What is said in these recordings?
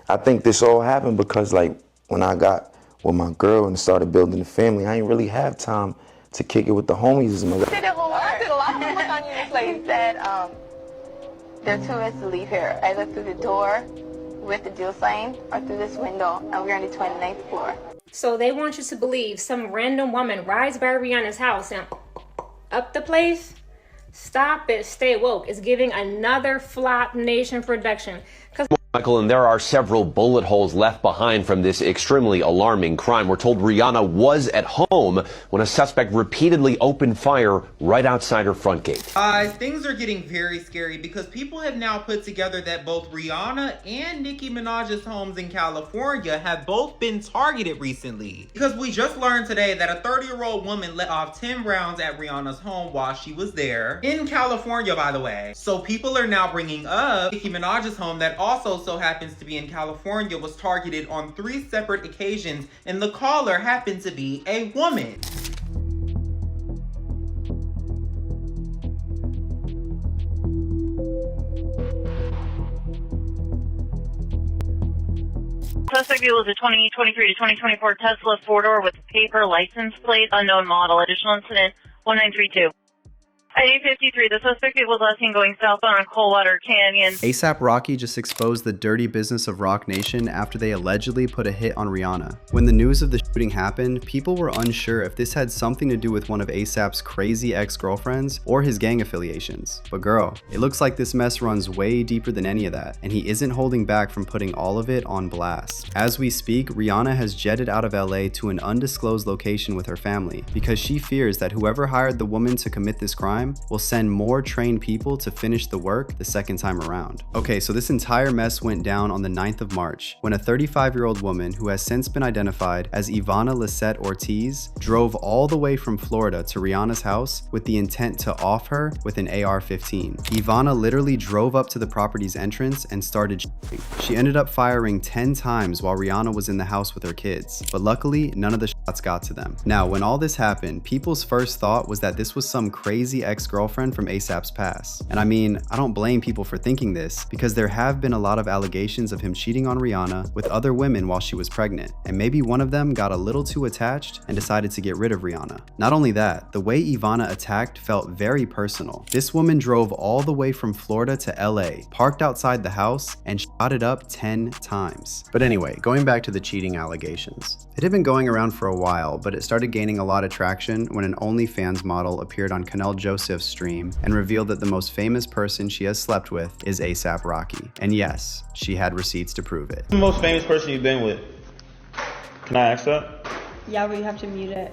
I think this all happened because like when I got with my girl and started building a family, I ain't really have time to kick it with the homies as much. I did a lot of homework on you this lady. He said there are 2 ways to leave here, either through the door with the deal sign or through this window, and we're on the 29th floor. So they want you to believe some random woman rides by Rihanna's house and up the place? Stop it, stay woke. It's giving another Roc Nation production. Michael, and there are several bullet holes left behind from this extremely alarming crime. We're told Rihanna was at home when a suspect repeatedly opened fire right outside her front gate. Things are getting very scary because people have now put together that both Rihanna and Nicki Minaj's homes in California have both been targeted recently. Because we just learned today that a 30-year-old woman let off 10 rounds at Rihanna's home while she was there. In California, by the way. So people are now bringing up Nicki Minaj's home that also so happens to be in California was targeted on 3 separate occasions, and the caller happened to be a woman. Suspect vehicle is a 2023 to 2024 Tesla 4-door with paper license plate, unknown model. Additional incident 1932. ID 53, the suspect was last seen going southbound on Coldwater Canyon. ASAP Rocky just exposed the dirty business of Roc Nation after they allegedly put a hit on Rihanna. When the news of the shooting happened, people were unsure if this had something to do with one of ASAP's crazy ex-girlfriends or his gang affiliations. But girl, it looks like this mess runs way deeper than any of that, and he isn't holding back from putting all of it on blast. As we speak, Rihanna has jetted out of LA to an undisclosed location with her family because she fears that whoever hired the woman to commit this crime will send more trained people to finish the work the second time around. Okay, so this entire mess went down on the 9th of March when a 35-year-old woman who has since been identified as Ivana Lisette Ortiz drove all the way from Florida to Rihanna's house with the intent to off her with an AR-15. Ivana literally drove up to the property's entrance and started shooting. She ended up firing 10 times while Rihanna was in the house with her kids, but luckily none of the shots got to them. Now, when all this happened, people's first thought was that this was some crazy ex-girlfriend from ASAP's past. And I mean, I don't blame people for thinking this because there have been a lot of allegations of him cheating on Rihanna with other women while she was pregnant, and maybe one of them got a little too attached and decided to get rid of Rihanna. Not only that, the way Ivana attacked felt very personal. This woman drove all the way from Florida to LA, parked outside the house, and shot it up 10 times. But anyway, going back to the cheating allegations. It had been going around for a while, but it started gaining a lot of traction when an OnlyFans model appeared on Canel Joseph's stream and revealed that the most famous person she has slept with is ASAP Rocky. And yes, she had receipts to prove it. The most famous person you've been with? Can I ask that? Yeah, but you have to mute it.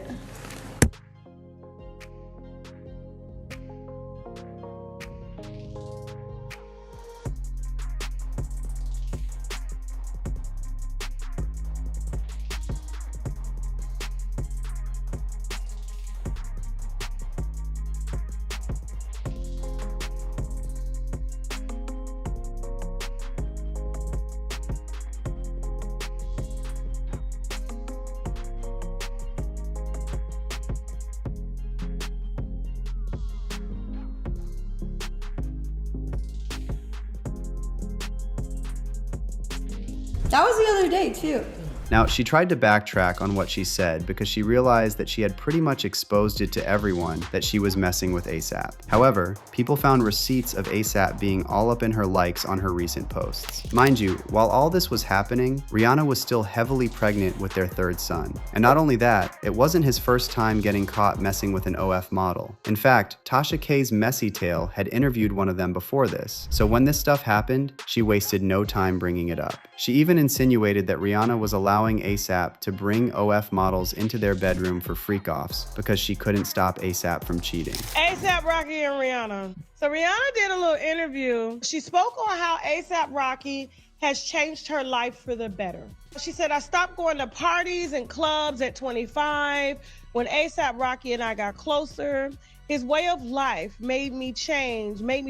That was the other day too. Now, she tried to backtrack on what she said because she realized that she had pretty much exposed it to everyone that she was messing with ASAP. However, people found receipts of ASAP being all up in her likes on her recent posts. Mind you, while all this was happening, Rihanna was still heavily pregnant with their 3rd son. And not only that, it wasn't his first time getting caught messing with an OF model. In fact, Tasha K's Messy Tale had interviewed one of them before this, so when this stuff happened, she wasted no time bringing it up. She even insinuated that Rihanna was allowing ASAP to bring OF models into their bedroom for freak-offs because she couldn't stop ASAP from cheating. ASAP Rocky and Rihanna. So Rihanna did a little interview. She spoke on how ASAP Rocky has changed her life for the better. She said, I stopped going to parties and clubs at 25. When ASAP Rocky and I got closer, his way of life made me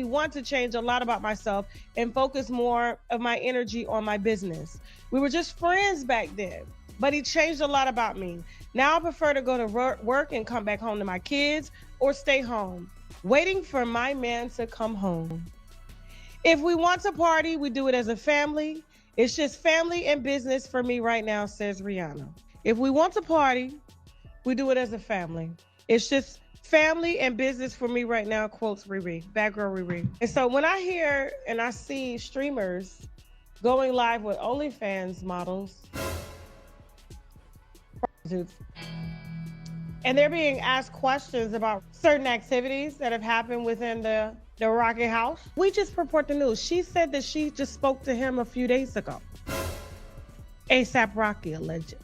want to change a lot about myself and focus more of my energy on my business. We were just friends back then, but he changed a lot about me. Now I prefer to go to work and come back home to my kids or stay home, waiting for my man to come home. If we want to party, we do it as a family. It's just family and business for me right now, says Rihanna. If we want to party, we do it as a family. It's just family and business for me right now, quotes Riri, bad girl Riri. And so when I hear and I see streamers going live with OnlyFans models, and they're being asked questions about certain activities that have happened within the Rocky house. We just report the news. She said that she just spoke to him a few days ago. ASAP Rocky, allegedly.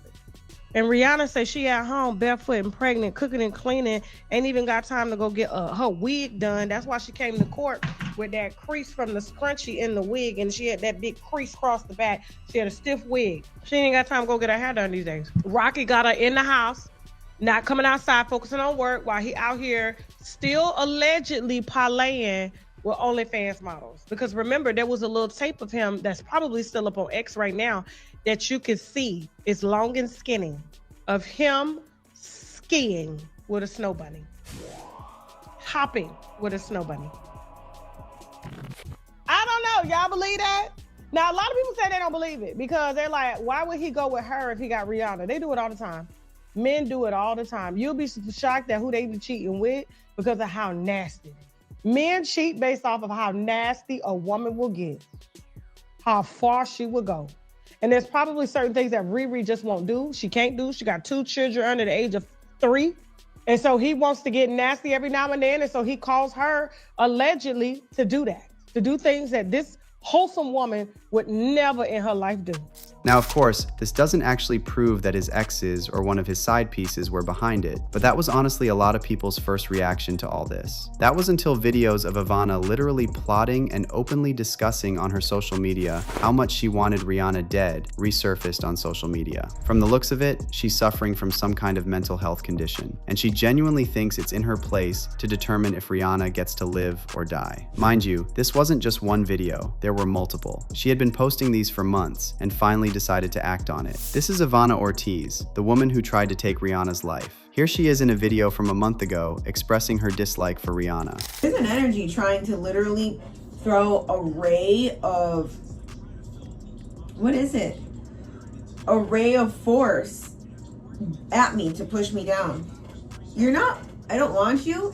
And Rihanna says she at home, barefoot and pregnant, cooking and cleaning, ain't even got time to go get her wig done. That's why she came to court with that crease from the scrunchie in the wig, and she had that big crease across the back. She had a stiff wig. She ain't got time to go get her hair done these days. Rocky got her in the house, not coming outside, focusing on work, while he out here still allegedly parlaying with OnlyFans models. Because remember, there was a little tape of him that's probably still up on X right now that you can see. It's long and skinny of him skiing with a snow bunny, hopping with a snow bunny. I don't know. Y'all believe that? Now, a lot of people say they don't believe it because they're like, why would he go with her if he got Rihanna? They do it all the time. Men do it all the time. You'll be shocked at who they be cheating with because of how nasty. Men cheat based off of how nasty a woman will get, how far she will go. And there's probably certain things that Riri just won't do. She can't do. She got 2 children under the age of 3. And so he wants to get nasty every now and then. And so he calls her allegedly to do that, to do things that this wholesome woman would never in her life do. Now, of course, this doesn't actually prove that his exes or one of his side pieces were behind it, but that was honestly a lot of people's first reaction to all this. That was until videos of Ivana literally plotting and openly discussing on her social media how much she wanted Rihanna dead resurfaced on social media. From the looks of it, she's suffering from some kind of mental health condition, and she genuinely thinks it's in her place to determine if Rihanna gets to live or die. Mind you, this wasn't just one video, there were multiple. She had been posting these for months and finally decided to act on it. This is Ivana Ortiz, the woman who tried to take Rihanna's life. Here she is in a video from a month ago expressing her dislike for Rihanna. There's an energy trying to literally throw a ray of, what is it? A ray of force at me to push me down. I don't want you,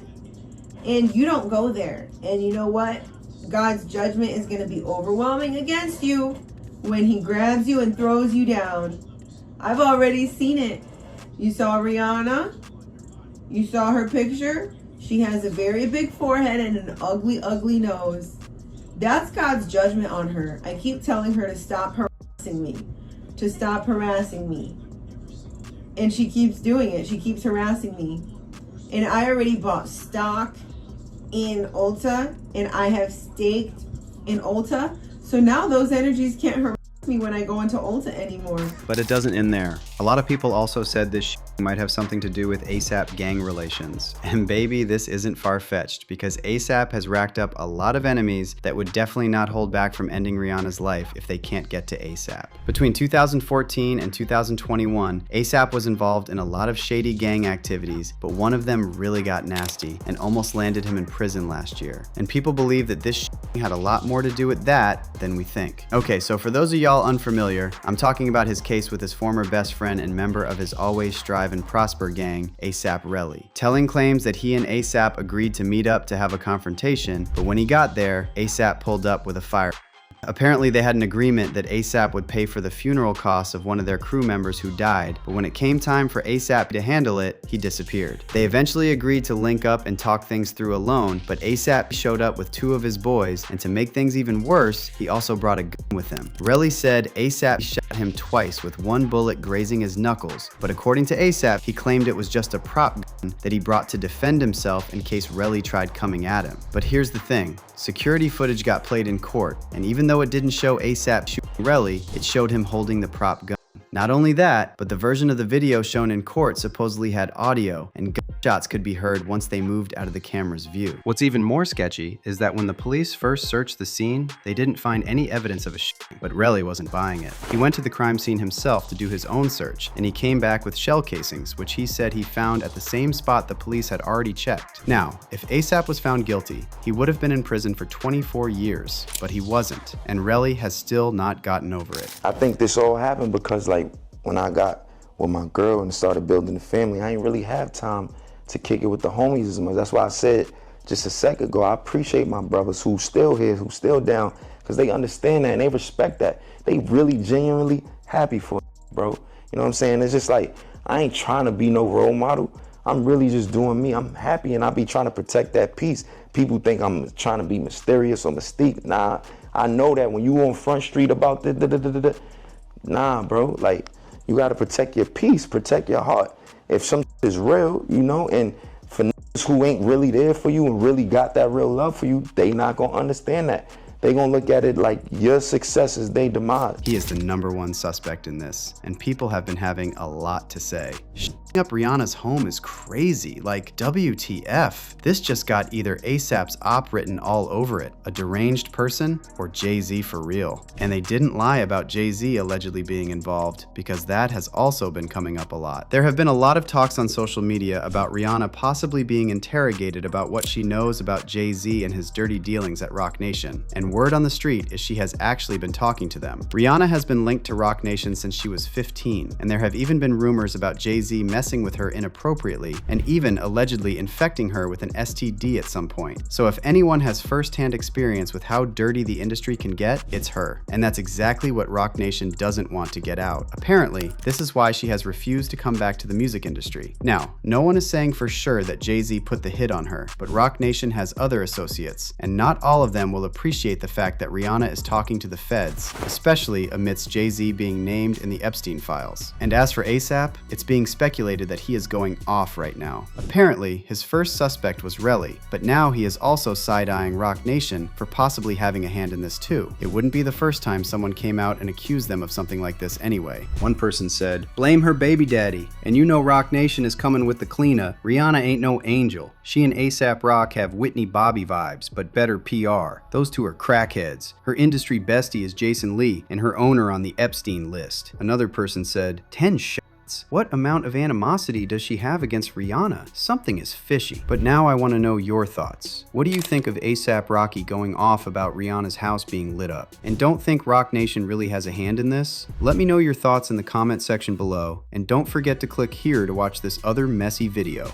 and you don't go there. And you know what? God's judgment is going to be overwhelming against you when he grabs you and throws you down. I've already seen it. You saw Rihanna. You saw her picture. She has a very big forehead and an ugly, ugly nose. That's God's judgment on her. I keep telling her to stop harassing me. To stop harassing me. And she keeps doing it. She keeps harassing me. And I already bought stock in Ulta, and I have staked in Ulta. So now those energies can't harass me when I go into Ulta anymore. But it doesn't end there. A lot of people also said this might have something to do with ASAP gang relations. And baby, this isn't far-fetched, because ASAP has racked up a lot of enemies that would definitely not hold back from ending Rihanna's life if they can't get to ASAP. Between 2014 and 2021, ASAP was involved in a lot of shady gang activities, but one of them really got nasty and almost landed him in prison last year. And people believe that this had a lot more to do with that than we think. Okay, so for those of y'all unfamiliar, I'm talking about his case with his former best friend and member of his Always Strive and Prosper gang, ASAP Relly. Telling claims that he and ASAP agreed to meet up to have a confrontation, but when he got there, ASAP pulled up with a fire. Apparently they had an agreement that ASAP would pay for the funeral costs of one of their crew members who died, but when it came time for ASAP to handle it, he disappeared. They eventually agreed to link up and talk things through alone, but ASAP showed up with 2 of his boys, and to make things even worse, he also brought a gun with him. Relly said ASAP shot him twice with 1 bullet grazing his knuckles, but according to ASAP, he claimed it was just a prop gun that he brought to defend himself in case Relly tried coming at him. But here's the thing, security footage got played in court, and even though it didn't show ASAP shooting Relly, it showed him holding the prop gun. Not only that, but the version of the video shown in court supposedly had audio, and gunshots could be heard once they moved out of the camera's view. What's even more sketchy is that when the police first searched the scene, they didn't find any evidence of a shooting, but Relly wasn't buying it. He went to the crime scene himself to do his own search, and he came back with shell casings, which he said he found at the same spot the police had already checked. Now, if ASAP was found guilty, he would have been in prison for 24 years, but he wasn't, and Relly has still not gotten over it. I think this all happened because like when I got with my girl and started building the family, I ain't really have time to kick it with the homies as much. That's why I said just a second ago, I appreciate my brothers who's still here, who's still down, because they understand that and they respect that. They really genuinely happy for it, bro. You know what I'm saying? It's just like, I ain't trying to be no role model. I'm really just doing me. I'm happy and I be trying to protect that peace. People think I'm trying to be mysterious or mystique. Nah, I know that when you on Front Street about this, nah, bro, like, you gotta protect your peace, protect your heart. If something is real, you know, and for niggas who ain't really there for you and really got that real love for you, they not gonna understand that. They gonna look at it like your success is their demise. He is the #1 suspect in this, and people have been having a lot to say. Shooting up Rihanna's home is crazy, like WTF. This just got either ASAP's op written all over it, a deranged person, or Jay-Z for real. And they didn't lie about Jay-Z allegedly being involved, because that has also been coming up a lot. There have been a lot of talks on social media about Rihanna possibly being interrogated about what she knows about Jay-Z and his dirty dealings at Roc Nation, and word on the street is she has actually been talking to them. Rihanna has been linked to Roc Nation since she was 15, and there have even been rumors about Jay-Z messing with her inappropriately, and even allegedly infecting her with an STD at some point. So if anyone has first-hand experience with how dirty the industry can get, it's her. And that's exactly what Roc Nation doesn't want to get out. Apparently, this is why she has refused to come back to the music industry. Now, no one is saying for sure that Jay-Z put the hit on her, but Roc Nation has other associates, and not all of them will appreciate the fact that Rihanna is talking to the feds, especially amidst Jay-Z being named in the Epstein files. And as for ASAP, it's being speculated that he is going off right now. Apparently, his first suspect was Relly, but now he is also side-eyeing Roc Nation for possibly having a hand in this too. It wouldn't be the first time someone came out and accused them of something like this anyway. One person said, "Blame her baby daddy, and you know Roc Nation is coming with the cleanup. Rihanna ain't no angel. She and ASAP Rock have Whitney Bobby vibes, but better PR. Those two are crackheads. Her industry bestie is Jason Lee, and her owner on the Epstein list." Another person said, 10 shots? What amount of animosity does she have against Rihanna? Something is fishy. But now I want to know your thoughts. What do you think of ASAP Rocky going off about Rihanna's house being lit up? And don't think Roc Nation really has a hand in this? Let me know your thoughts in the comment section below, and don't forget to click here to watch this other messy video.